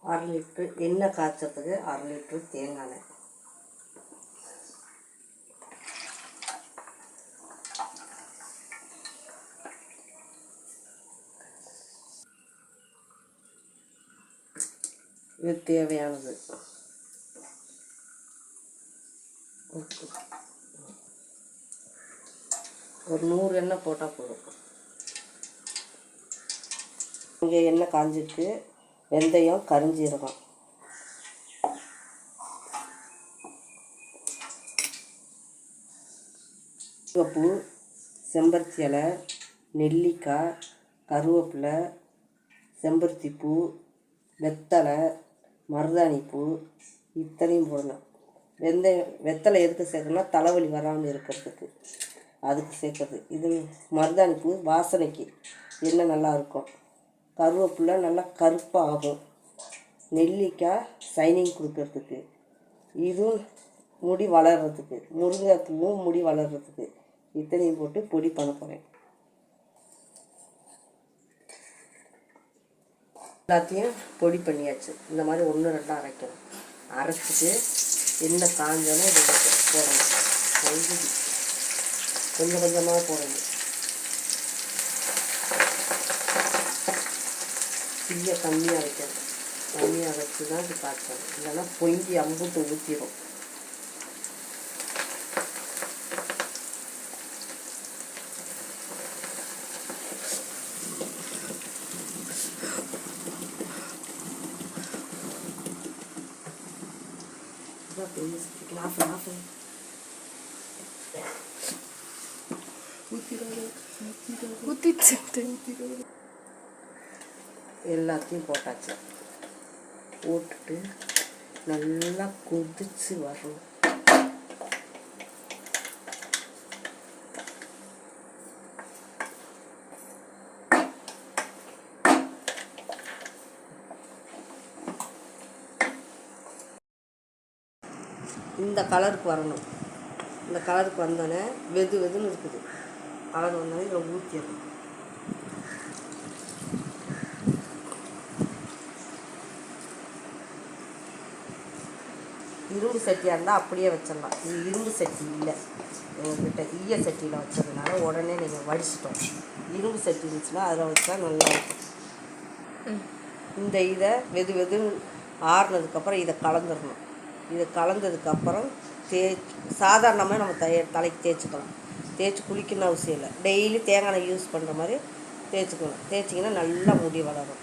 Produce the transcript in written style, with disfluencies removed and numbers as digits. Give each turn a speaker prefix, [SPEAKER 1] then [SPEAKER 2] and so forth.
[SPEAKER 1] 1/2 litre எண்ணெய் காய்ச்சறதுக்கு 1/2 litre தேங்காய் எண்ணெய். இது தேவையானது. ஒரு 100 எண்ணெய் போட்டால் போதும். இங்கே எண்ணெய் காஞ்சிருக்கு. வெந்தயம், கரிஞ்சீரகம், பூ, செம்பருத்தி இலை, நெல்லிக்காய், கருவேப்பிலை, செம்பருத்தி பூ, வெத்தலை, மருதாணி பூ இத்தனையும் போடணும். வெத்தலை எதுக்கு சேர்க்கணும்னா தலைவலி வராமல் இருக்கிறதுக்கு, அதுக்கு சேர்க்குறது. இது மருதாணி பூ வாசனைக்கு எண்ணெய் நல்லாயிருக்கும். கருவேப்பிலை நல்லா கருப்பாக ஆகும். நெல்லிக்காய் சைனிங் கொடுக்கறதுக்கு, இதுவும் முடி வளர்கிறதுக்கு. முருங்கைப்பூவும் முடி வளர்கிறதுக்கு. இத்தனையும் போட்டு பொடி பண்ண போகிறேன். எல்லாத்தையும் பொடி பண்ணியாச்சு. இந்த மாதிரி 1 2 அரைக்கணும். அரைச்சிட்டு எண்ணெய் காஞ்சாலும் இதை போடணும். கொஞ்சம் கொஞ்சமாக போடணும். தீயை கம்மியாக வைக்கணும். கம்மியாக வச்சு தான் இது காய்ச்சணும். இல்லைன்னா பொங்கி அம்புட்டு ஊற்றிடும். எல்லாத்தையும் போட்டாச்சு. போட்டுட்டு நல்லா கொதிச்சு வரணும். இந்த கலருக்கு வரணும். இந்த கலருக்கு வந்தோடனே வெதுன்னு இருக்குது. கலர் வந்தோடனே இதில் ஊற்றிடணும். இரும்பு சட்டியாக இருந்தால் அப்படியே வச்சிடலாம். இது இரும்பு சட்டி இல்லை எங்கள்கிட்ட. ஈய சட்டியில் வச்சதுனால உடனே நீங்கள் வடிச்சிட்டோம். இரும்பு சட்டி இருந்துச்சுன்னா அதில் வச்சா நல்லாயிருக்கும். இந்த இதை வெதுன்னு ஆறுனதுக்கப்புறம் இதை கலந்துடணும். இதை கலந்ததுக்கப்புறம் சாதாரணமாக நம்ம தலைக்கு தேய்ச்சிக்கலாம். தேய்ச்சி குளிக்கணும்னு அவசியம் இல்லை. டெய்லி தேங்காய் எண்ணெய் யூஸ் பண்ணுற மாதிரி தேய்ச்சிக்கணும். தேய்ச்சிங்கன்னா நல்லா முடி வளரும்.